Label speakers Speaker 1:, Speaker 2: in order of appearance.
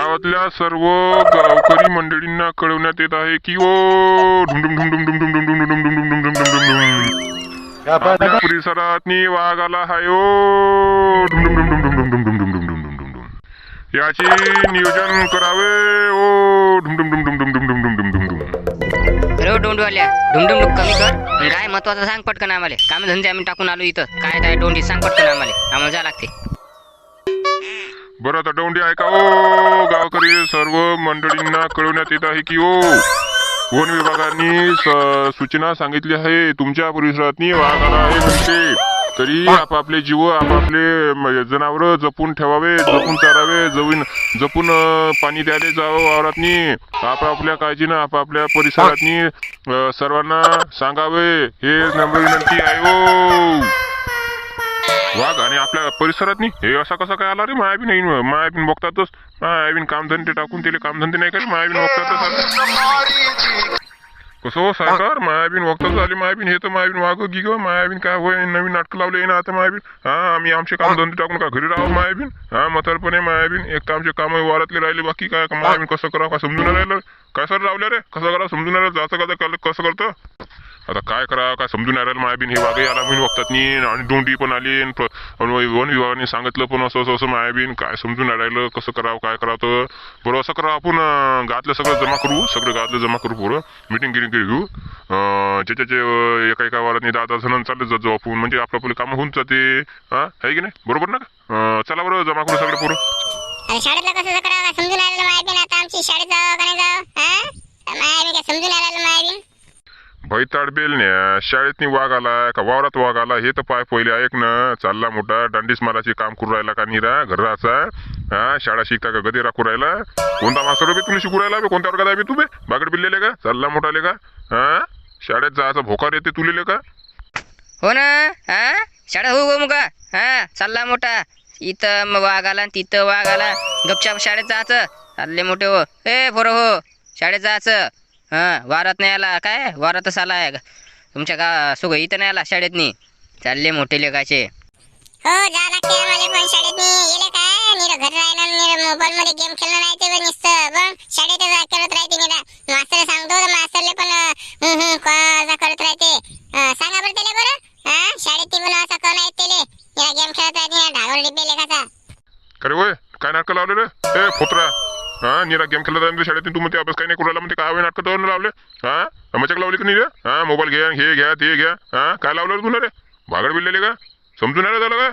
Speaker 1: गावातल्या सर्व गावकरी मंडळींना कळवण्यात येत आहे की ओ ढुमढुम ढुमढुम ढुमढुम ढुमढुम ढुमढुम ढुमढुम ढुमढुम ढुमढुम आपल्या परिसरात वाघ आला हाय ओ ढुमढुम ढुमढुम ढुमढुम ढुमढुम ढुमढुम ढुमढुम याची नियोजन करावे ओ ढुमढुम ढुमढुम ढुमढुम ढुमढुम ढुमढुम
Speaker 2: अरे डोंडवाल्या ढुमढुम कमी कर आणि काय महत्वाचं सांग पटकन आम्हाला. काम धंदे आम्ही टाकून आलो इथं. काय काय डोंडी सांग पटकन आम्हाला जा लागते.
Speaker 1: बरं आता डोंडी ऐका ओ गावकरी सर्व मंडळींना कळवण्यात येत आहे की ओ वन विभागाने सूचना सांगितली आहे तुमच्या परिसरात वाघ आला आहे म्हणजे तरी आपापले जीव आपापले जनावर जपून ठेवावे, जपून चारावे, जपून पाणी द्यायला जावं वावरातनी. आपापल्या काळजीनं आपापल्या परिसरातनी सर्वांना सांगावे हे नम्र विनंती आहे ओ. वाघ आणि आपल्या परिसरात हे असा कसा काय आला रे? मायाबीन नाही, मायाबीन बघतातच. मायाबीन कामधंदे टाकून त्याला कामधंदे नाही करे, मायाबीन बघतातच. कसं हो सायकार मायाबीन बघताच आले. मायाबीन हे तर मायाबीन वाघ गी ग मायाबीन काय होय नवीन नाटकं लावले ना आता मायाबीन. आम्ही आमचे कामधंदे टाकून का घरी राहावं मायाबीन? म्हातारपणे मायाबीन एक तर आमचे काम वारातले राहिले बाकी काय मायाबीन कसं करावं काय समजून राहिलं. काय सर लावलं रे कसं करावं समजून राहिलं जायचं का कसं करतं आता काय करा काय समजून राहिलं. मायाबीन हे वाघही आला म्हणून बघतात नी आणि डोंडी पण आली वन विभागाने सांगितलं पण असं असं मायाबीन काय समजून राहिलं कसं करावं काय करावं. तर बरं असं करा आपण गावातलं सगळं जमा करू, सगळं गावातलं जमा करू पुरं मिटिंग गिरिंग घेऊ. ज्याच्या एका एका वारात 10 जणांना चालले जाऊ आपण म्हणजे आपलं कामं होऊन जाते. आहे की नाही बरोबर ना? चला बरं जमा करू सगळे पुरं.
Speaker 3: शाळेतलं कसं करावं समजून आलेलं मायाबीन. आता आमची शाळेत जावं का नाही जावं मायाबीन काय समजून आलेलं मायाबीन.
Speaker 1: भैताड बेलण्या शाळेत वाघ आला का वावरात वाघ आला हे तर पाय पहिले ऐक ना. चालला मोठा दांडीस माराची काम करू राहिला का निरा घराचा. शाळा शिकता का गदेरा करू राहिला? कोणता मास्तर बे तुला शिकू राहिला बे? कोणत्या वर्गात आहे बे तू बे? बागड बिल्लेले का? चालला मोठाले का? शाळेत जायचा भोकार येते तुलेले का?
Speaker 2: हो ना शाळा हो मग चालला मोठा इथं वाघ आला तिथं वाघ आला. गपचाप शाळेत जायचं चालले मोठे हो. बरं हो शाळेत जायचं. वारात नाही आला काय? वारातच आला आहे तुमच्या सुग इथं नाही आला शाळेत नाही. चालले मोठे लेखाचे.
Speaker 3: हो जा लागते आम्हाला पण शाळेत येले काय निर घर राहिलं मोबाईल मध्ये गेम खेळणं नाही ते नुसतं पण शाळेत करत राहते निरा. मास्तर सांगतो मास्तरले पण करत राहते. सांगा बरं त्याला बरं शाळेत ती पण असं कोण आहेत त्याले निरा गेम खेळत राहते ढागोर डिब्बे लेखाचा.
Speaker 1: अरे होय काय नाटकं लावले रे फोत्रा? निरा गेम खेळत आहे शाळेत तू म्हणते अभ्यास काही नाही करू राहिला म्हणते काय नाटकं तर लावले? मजाक लावली का नाही रे? मोबाईल घ्या हे घ्या ते घ्या. काय लावलं रे तुला रे? भागड बिल्लेले का? समजून आलं झालं का?